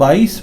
22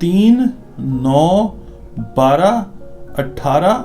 3, 9, 12, 18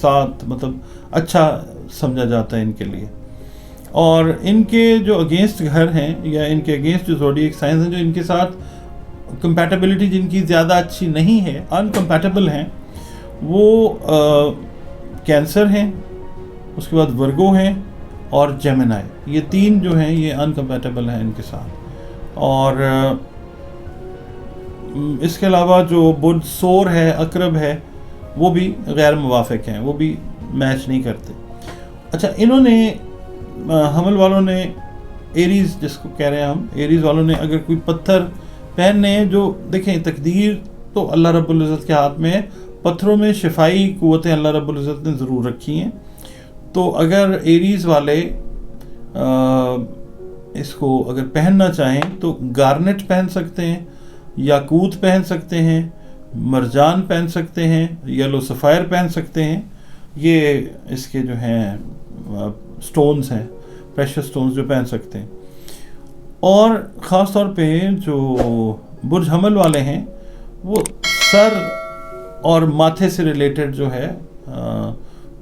ساتھ مطلب اچھا سمجھا جاتا ہے ان کے لیے. اور ان کے جو اگینسٹ گھر ہیں یا ان کے اگینسٹ جو زوڈیک سائنس ہیں جو ان کے ساتھ کمپیٹیبلٹی جن کی زیادہ اچھی نہیں ہے, انکمپیٹیبل ہیں, وہ کینسر ہیں, اس کے بعد ورگو ہیں اور جیمنائی. یہ 3 جو ہیں یہ انکمپیٹیبل ہیں ان کے ساتھ. اور اس کے علاوہ جو برج سور ہے, عقرب ہے, وہ بھی غیر موافق ہیں, وہ بھی میچ نہیں کرتے. اچھا, انہوں نے حمل والوں نے ایریز جس کو کہہ رہے ہیں ہم, ایریز والوں نے اگر کوئی پتھر پہننے ہیں, جو دیکھیں تقدیر تو اللہ رب العزت کے ہاتھ میں ہے, پتھروں میں شفائی قوتیں اللہ رب العزت نے ضرور رکھی ہیں. تو اگر ایریز والے اس کو اگر پہننا چاہیں تو گارنٹ پہن سکتے ہیں, یاقوت پہن سکتے ہیں, مرجان پہن سکتے ہیں, یلو سفائر پہن سکتے ہیں. یہ اس کے جو ہیں سٹونز ہیں, پریشس سٹونز جو پہن سکتے ہیں. اور خاص طور پہ جو برج حمل والے ہیں وہ سر اور ماتھے سے ریلیٹڈ جو ہے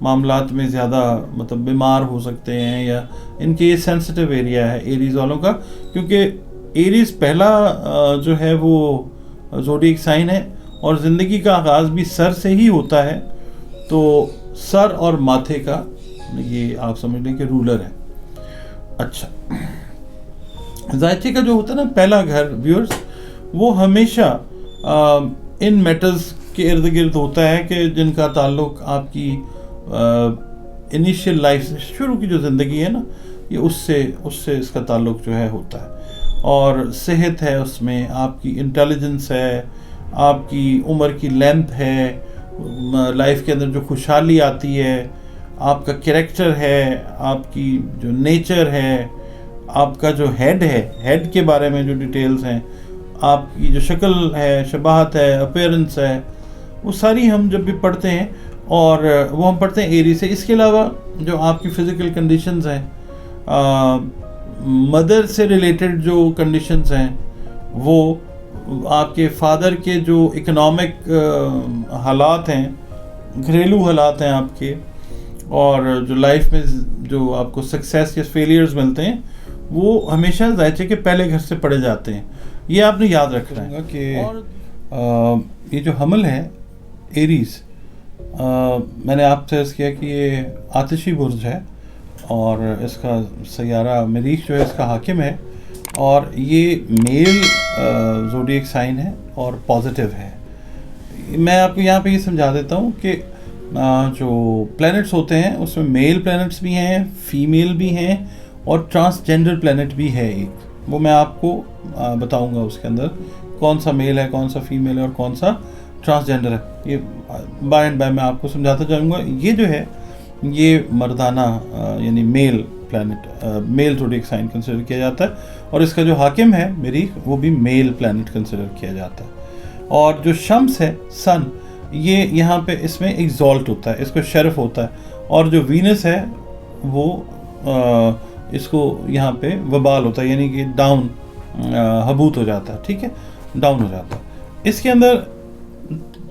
معاملات میں زیادہ مطلب بیمار ہو سکتے ہیں, یا ان کے یہ سینسٹیو ایریا ہے ایریز والوں کا, کیونکہ ایریز پہلا جو ہے وہ زوڈیک سائن ہے اور زندگی کا آغاز بھی سر سے ہی ہوتا ہے. تو سر اور ماتھے کا یہ آپ سمجھ لیں کہ رولر ہے. اچھا, ذائچے کا جو ہوتا ہے نا پہلا گھر ویورز, وہ ہمیشہ ان میٹلز کے ارد گرد ہوتا ہے کہ جن کا تعلق آپ کی انیشیل لائف سے, شروع کی جو زندگی ہے نا, یہ اس سے اس کا تعلق جو ہے ہوتا ہے. اور صحت ہے اس میں, آپ کی انٹیلیجنس ہے, آپ کی عمر کی لینتھ ہے, لائف کے اندر جو خوشحالی آتی ہے, آپ کا کریکٹر ہے, آپ کی جو نیچر ہے, آپ کا جو ہیڈ ہے, ہیڈ کے بارے میں جو ڈیٹیلز ہیں, آپ کی جو شکل ہے, شباہت ہے, اپیرنس ہے, وہ ساری ہم جب بھی پڑھتے ہیں اور وہ ہم پڑھتے ہیں ایری سے. اس کے علاوہ جو آپ کی فزیکل کنڈیشنز ہیں, مدر سے ریلیٹڈ جو کنڈیشنز ہیں, وہ آپ کے فادر کے جو اکنامک حالات ہیں, گھریلو حالات ہیں آپ کے, اور جو لائف میں جو آپ کو سکسیس یا فیلیئرز ملتے ہیں, وہ ہمیشہ ذائچے کے پہلے گھر سے پڑھے جاتے ہیں. یہ آپ نے یاد رکھنا ہے کہ یہ جو حمل ہے ایریز, میں نے آپ سے عرض کیا کہ یہ آتشی برج ہے اور اس کا سیارہ مریخ جو ہے اس کا حاکم ہے, اور یہ میل زوڈیک سائن ہے اور پازیٹیو ہے. میں آپ کو یہاں پہ یہ سمجھا دیتا ہوں کہ جو پلینٹس ہوتے ہیں اس میں میل پلینٹس بھی ہیں, فیمیل بھی ہیں, اور ٹرانسجینڈر پلینٹ بھی ہے ایک. وہ میں آپ کو بتاؤں گا اس کے اندر کون سا میل ہے, کون سا فیمیل ہے اور کون سا ٹرانسجینڈر ہے. یہ بائی اینڈ بائی میں آپ کو سمجھاتا جاؤں گا. یہ جو ہے یہ مردانہ یعنی میل پلینٹ, میل زوڈیک سائن کنسیڈر کیا جاتا ہے, اور اس کا جو حاکم ہے مریخ وہ بھی میل پلینٹ کنسیڈر کیا جاتا ہے. اور جو شمس ہے سن, یہ یہاں پہ اس میں ایگزالٹ ہوتا ہے, اس کو شرف ہوتا ہے, اور جو وینس ہے وہ اس کو یہاں پہ وبال ہوتا ہے, یعنی کہ ڈاؤن حبوط ہو جاتا ہے. ٹھیک ہے, ڈاؤن ہو جاتا ہے. اس کے اندر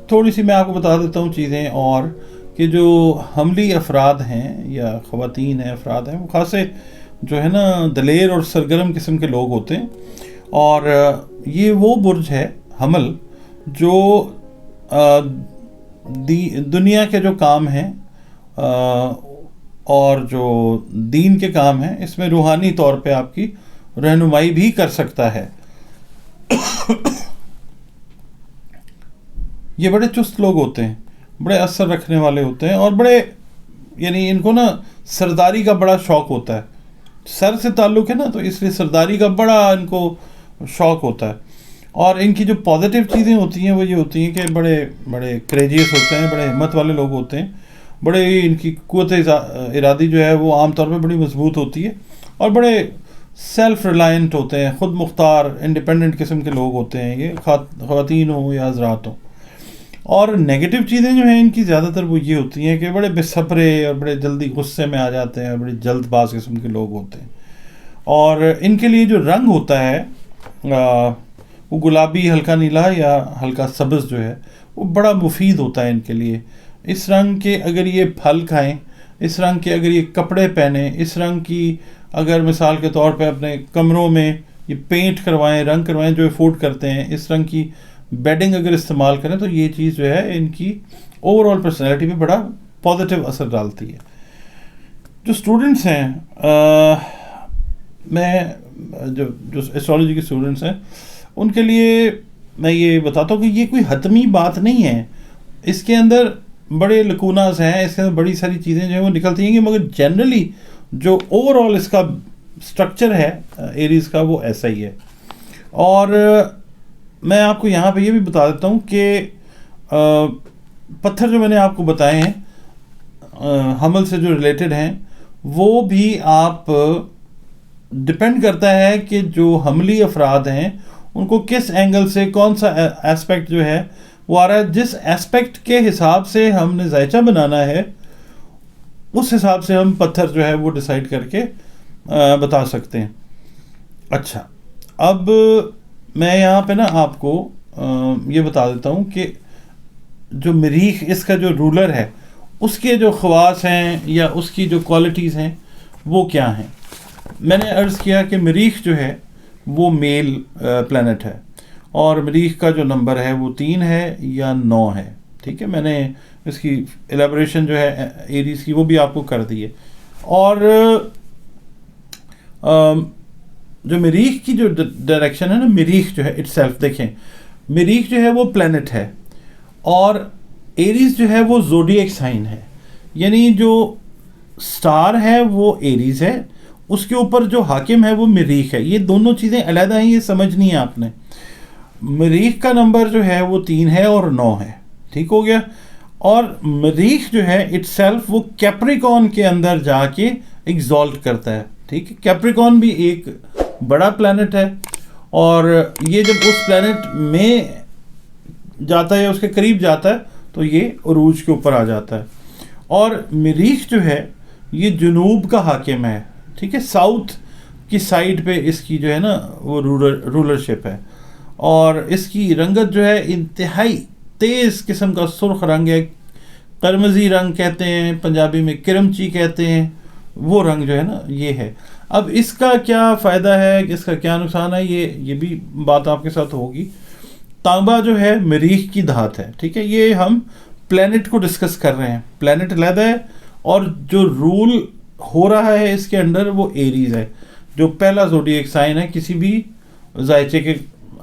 تھوڑی سی میں آپ کو بتا دیتا ہوں چیزیں, اور کہ جو حملی افراد ہیں یا خواتین ہیں, افراد ہیں, وہ خاصے جو ہے نا دلیر اور سرگرم قسم کے لوگ ہوتے ہیں. اور یہ وہ برج ہے حمل جو دنیا کے جو کام ہیں اور جو دین کے کام ہیں, اس میں روحانی طور پہ آپ کی رہنمائی بھی کر سکتا ہے. یہ بڑے چست لوگ ہوتے ہیں, بڑے اثر رکھنے والے ہوتے ہیں, اور بڑے یعنی ان کو نا سرداری کا بڑا شوق ہوتا ہے. سر سے تعلق ہے نا, تو اس لیے سرداری کا بڑا ان کو شوق ہوتا ہے. اور ان کی جو پازیٹیو چیزیں ہوتی ہیں وہ یہ ہوتی ہیں کہ بڑے بڑے کریجیس ہوتے ہیں, بڑے ہمت والے لوگ ہوتے ہیں, بڑے ان کی قوت ارادی جو ہے وہ عام طور پہ بڑی مضبوط ہوتی ہے, اور بڑے سیلف ریلائنٹ ہوتے ہیں, خود مختار انڈیپینڈنٹ قسم کے لوگ ہوتے ہیں, یہ خواتین ہوں یا حضرات ہوں. اور نیگیٹو چیزیں جو ہیں ان کی زیادہ تر وہ یہ ہوتی ہیں کہ بڑے بے صبرے اور بڑے جلدی غصے میں آ جاتے ہیں, بڑی جلد باز قسم کے لوگ ہوتے ہیں. اور ان کے لیے جو رنگ ہوتا ہے وہ گلابی, ہلکا نیلا یا ہلکا سبز جو ہے وہ بڑا مفید ہوتا ہے ان کے لیے. اس رنگ کے اگر یہ پھل کھائیں، اس رنگ کے اگر یہ کپڑے پہنیں، اس رنگ کی اگر مثال کے طور پہ اپنے کمروں میں یہ پینٹ کروائیں، رنگ کروائیں جو افورڈ کرتے ہیں، اس رنگ کی بیڈنگ اگر استعمال کریں، تو یہ چیز جو ہے ان کی اوور آل پرسنالٹی پہ بڑا پازیٹیو اثر ڈالتی ہے. جو اسٹوڈنٹس ہیں، میں جو ایسٹرالوجی کے اسٹوڈنٹس ہیں ان کے لیے میں یہ بتاتا ہوں کہ یہ کوئی حتمی بات نہیں ہے. اس کے اندر بڑے لکوناز ہیں، اس کے اندر بڑی ساری چیزیں جو ہیں وہ نکلتی ہیں، مگر جنرلی جو اوور آل اس کا اسٹرکچر ہے ایریز کا وہ ایسا ہی ہے. اور میں آپ کو یہاں پہ یہ بھی بتا دیتا ہوں کہ پتھر جو میں نے آپ کو بتائے ہیں حمل سے جو ریلیٹڈ ہیں، وہ بھی آپ ڈپینڈ کرتا ہے کہ جو حملی افراد ہیں ان کو کس اینگل سے کون سا ایسپیکٹ جو ہے وہ آ رہا ہے. جس ایسپیکٹ کے حساب سے ہم نے ذائچہ بنانا ہے اس حساب سے ہم پتھر جو ہے وہ ڈیسائیڈ کر کے بتا سکتے ہیں. اچھا، اب میں یہاں پہ نا آپ کو یہ بتا دیتا ہوں کہ جو مریخ اس کا جو رولر ہے اس کے جو خواص ہیں یا اس کی جو کوالٹیز ہیں وہ کیا ہیں. میں نے عرض کیا کہ مریخ جو ہے وہ میل پلانٹ ہے، اور مریخ کا جو نمبر ہے وہ 3 ہے یا 9 ہے. ٹھیک ہے، میں نے اس کی ایلیبریشن جو ہے ایریز کی وہ بھی آپ کو کر دی ہے. اور جو مریخ کی جو ڈائریکشن ہے نا، مریخ جو ہے اٹ سیلف، دیکھیں مریخ جو ہے وہ پلانٹ ہے، اور ایریز جو ہے وہ زوڈیک سائن ہے، یعنی جو سٹار ہے وہ ایریز ہے، اس کے اوپر جو حاکم ہے وہ مریخ ہے. یہ دونوں چیزیں علیحدہ ہیں، یہ سمجھنی ہے آپ نے. مریخ کا نمبر جو ہے وہ 3 ہے اور 9 ہے. ٹھیک ہو گیا. اور مریخ جو ہے اٹ سیلف وہ کیپریکون کے اندر جا کے ایگزالٹ کرتا ہے. ٹھیک ہے، کیپریکون بھی ایک بڑا پلانٹ ہے، اور یہ جب اس پلانٹ میں جاتا ہے یا اس کے قریب جاتا ہے تو یہ عروج کے اوپر آ جاتا ہے. اور مریخ جو ہے یہ جنوب کا حاکم ہے. ٹھیک ہے، ساؤتھ کی سائڈ پہ اس کی جو ہے نا وہ رولرشپ ہے، اور اس کی رنگت جو ہے انتہائی تیز قسم کا سرخ رنگ ہے. قرمزی رنگ کہتے ہیں، پنجابی میں کرمچی کہتے ہیں، وہ رنگ جو ہے نا یہ ہے. اب اس کا کیا فائدہ ہے، اس کا کیا نقصان ہے، یہ بھی بات آپ کے ساتھ ہوگی. تانبا جو ہے مریخ کی دھات ہے. ٹھیک ہے، یہ ہم پلانٹ کو ڈسکس کر رہے ہیں. پلانٹ علیحدہ ہے، اور جو رول ہو رہا ہے اس کے انڈر وہ ایریز ہے، جو پہلا زوڈیک سائن ہے کسی بھی ذائچے کے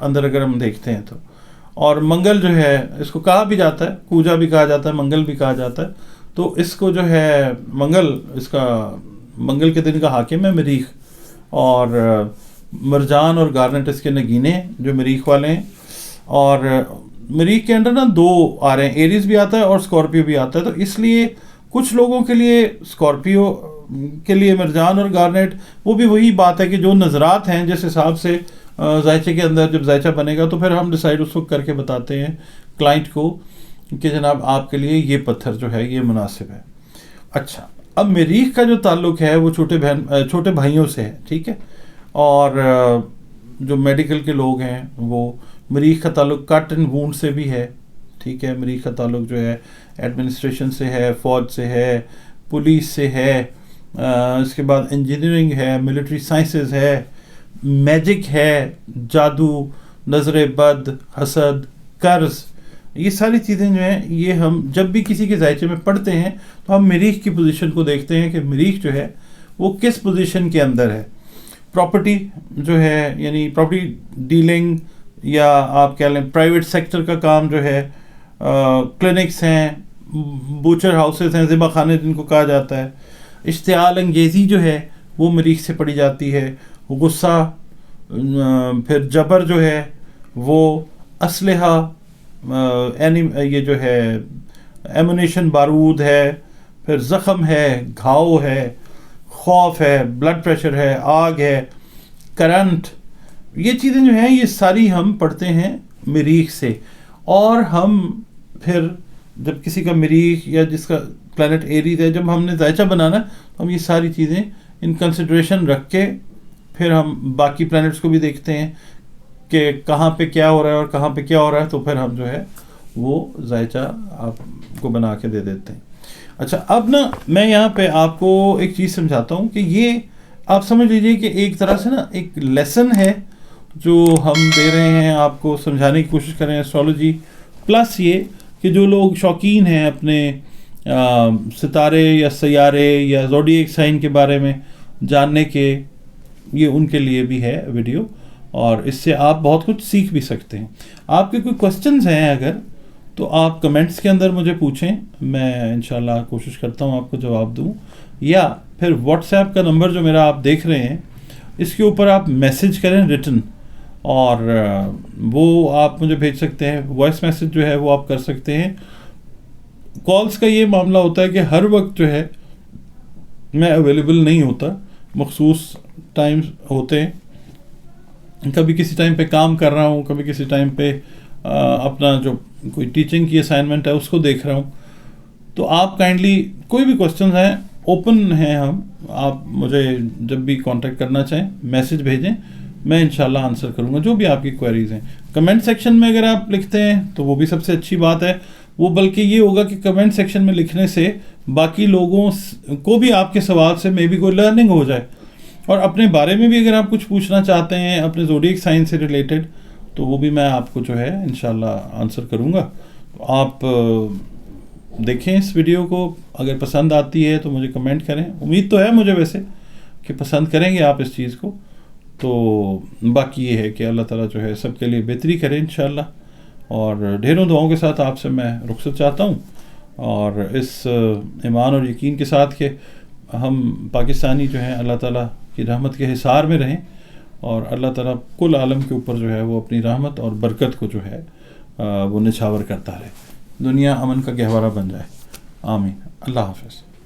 اندر اگر ہم دیکھتے ہیں تو. اور منگل جو ہے اس کو کہا بھی جاتا ہے، کوجا بھی کہا جاتا ہے، منگل بھی کہا جاتا ہے. تو اس کو جو ہے منگل کے دن کا حاکم ہے مریخ. اور مرجان اور گارنٹ اس کے نگینے جو مریخ والے ہیں. اور مریخ کے اندر نا 2 آ رہے ہیں، ایریز بھی آتا ہے اور اسکارپیو بھی آتا ہے. تو اس لیے کچھ لوگوں کے لیے اسکارپیو کے لیے مرجان اور گارنٹ وہ بھی وہی بات ہے کہ جو نظرات ہیں جس حساب سے ذائچے کے اندر جب ذائچہ بنے گا تو پھر ہم ڈیسائیڈ اس وقت کر کے بتاتے ہیں کلائنٹ کو کہ جناب آپ کے لیے یہ پتھر جو ہے یہ مناسب ہے. اچھا، اب مریخ کا جو تعلق ہے وہ چھوٹے بھائیوں سے ہے. ٹھیک ہے، اور جو میڈیکل کے لوگ ہیں وہ مریخ کا تعلق کٹ اینڈ وونڈ سے بھی ہے. ٹھیک ہے، مریخ کا تعلق جو ہے ایڈمنسٹریشن سے ہے، فوج سے ہے، پولیس سے ہے، اس کے بعد انجینئرنگ ہے، ملٹری سائنسز ہے، میجک ہے، جادو، نظر بد، حسد، قرض، یہ ساری چیزیں جو ہیں یہ ہم جب بھی کسی کے ذائچے میں پڑھتے ہیں تو ہم مریخ کی پوزیشن کو دیکھتے ہیں کہ مریخ جو ہے وہ کس پوزیشن کے اندر ہے. پراپرٹی جو ہے یعنی پراپرٹی ڈیلنگ، یا آپ کہہ لیں پرائیویٹ سیکٹر کا کام جو ہے، کلینکس ہیں، بوچر ہاؤسز ہیں، ذبح خانے جن کو کہا جاتا ہے. اشتعال انگیزی جو ہے وہ مریخ سے پڑھی جاتی ہے. غصہ، پھر جبر جو ہے وہ، اسلحہ، یہ جو ہے ایمونیشن، بارود ہے، پھر زخم ہے، گھاؤ ہے، خوف ہے، بلڈ پریشر ہے، آگ ہے، کرنٹ، یہ چیزیں جو ہیں یہ ساری ہم پڑھتے ہیں مریخ سے. اور ہم پھر جب کسی کا مریخ یا جس کا پلانٹ ایریز ہے جب ہم نے ذائچہ بنانا تو ہم یہ ساری چیزیں ان کنسیڈریشن رکھ کے پھر ہم باقی پلانٹس کو بھی دیکھتے ہیں کہ کہاں پہ کیا ہو رہا ہے اور کہاں پہ کیا ہو رہا ہے، تو پھر ہم جو ہے وہ ذائچہ آپ کو بنا کے دے دیتے ہیں. اچھا اب نا میں یہاں پہ آپ کو ایک چیز سمجھاتا ہوں کہ یہ آپ سمجھ لیجئے کہ ایک طرح سے نا ایک لیسن ہے جو ہم دے رہے ہیں آپ کو سمجھانے کی کوشش کر رہے ہیں ایسٹرالوجی، پلس یہ کہ جو لوگ شوقین ہیں اپنے ستارے یا سیارے یا زوڈیک سائن کے بارے میں جاننے کے، یہ ان کے لیے بھی ہے ویڈیو، اور اس سے آپ بہت کچھ سیکھ بھی سکتے ہیں. آپ کے کوئی کوسچنز ہیں اگر تو آپ کمنٹس کے اندر مجھے پوچھیں، میں انشاءاللہ کوشش کرتا ہوں آپ کو جواب دوں، یا پھر واٹس ایپ کا نمبر جو میرا آپ دیکھ رہے ہیں اس کے اوپر آپ میسج کریں ریٹن، اور وہ آپ مجھے بھیج سکتے ہیں. وائس میسج جو ہے وہ آپ کر سکتے ہیں. کالز کا یہ معاملہ ہوتا ہے کہ ہر وقت جو ہے میں اویلیبل نہیں ہوتا، مخصوص ٹائم ہوتے ہیں، کبھی کسی ٹائم پہ کام کر رہا ہوں، کبھی کسی ٹائم پہ اپنا جو کوئی ٹیچنگ کی اسائنمنٹ ہے اس کو دیکھ رہا ہوں. تو آپ کائنڈلی کوئی بھی کوسچنز ہیں، اوپن ہیں ہم، آپ مجھے جب بھی کانٹیکٹ کرنا چاہیں میسج بھیجیں، میں انشاءاللہ آنسر کروں گا جو بھی آپ کی کوئریز ہیں. کمنٹ سیکشن میں اگر آپ لکھتے ہیں تو وہ بھی سب سے اچھی بات ہے. وہ بلکہ یہ ہوگا کہ کمنٹ سیکشن میں لکھنے سے باقی لوگوں کو بھی آپ کے سوال سے مے بی کوئی لرننگ ہو جائے، اور اپنے بارے میں بھی اگر آپ کچھ پوچھنا چاہتے ہیں اپنے زوڈیک سائن سے ریلیٹڈ تو وہ بھی میں آپ کو جو ہے انشاءاللہ آنسر کروں گا. آپ دیکھیں اس ویڈیو کو، اگر پسند آتی ہے تو مجھے کمنٹ کریں. امید تو ہے مجھے ویسے کہ پسند کریں گے آپ اس چیز کو. تو باقی یہ ہے کہ اللہ تعالیٰ جو ہے سب کے لیے بہتری کرے انشاءاللہ، اور ڈھیروں دعاؤں کے ساتھ آپ سے میں رخصت چاہتا ہوں، اور اس ایمان اور یقین کے ساتھ کہ ہم پاکستانی جو ہیں اللہ تعالیٰ کی رحمت کے حصار میں رہیں، اور اللہ تعالیٰ کل عالم کے اوپر جو ہے وہ اپنی رحمت اور برکت کو جو ہے وہ نچھاور کرتا رہے، دنیا امن کا گہوارہ بن جائے. آمین. اللہ حافظ.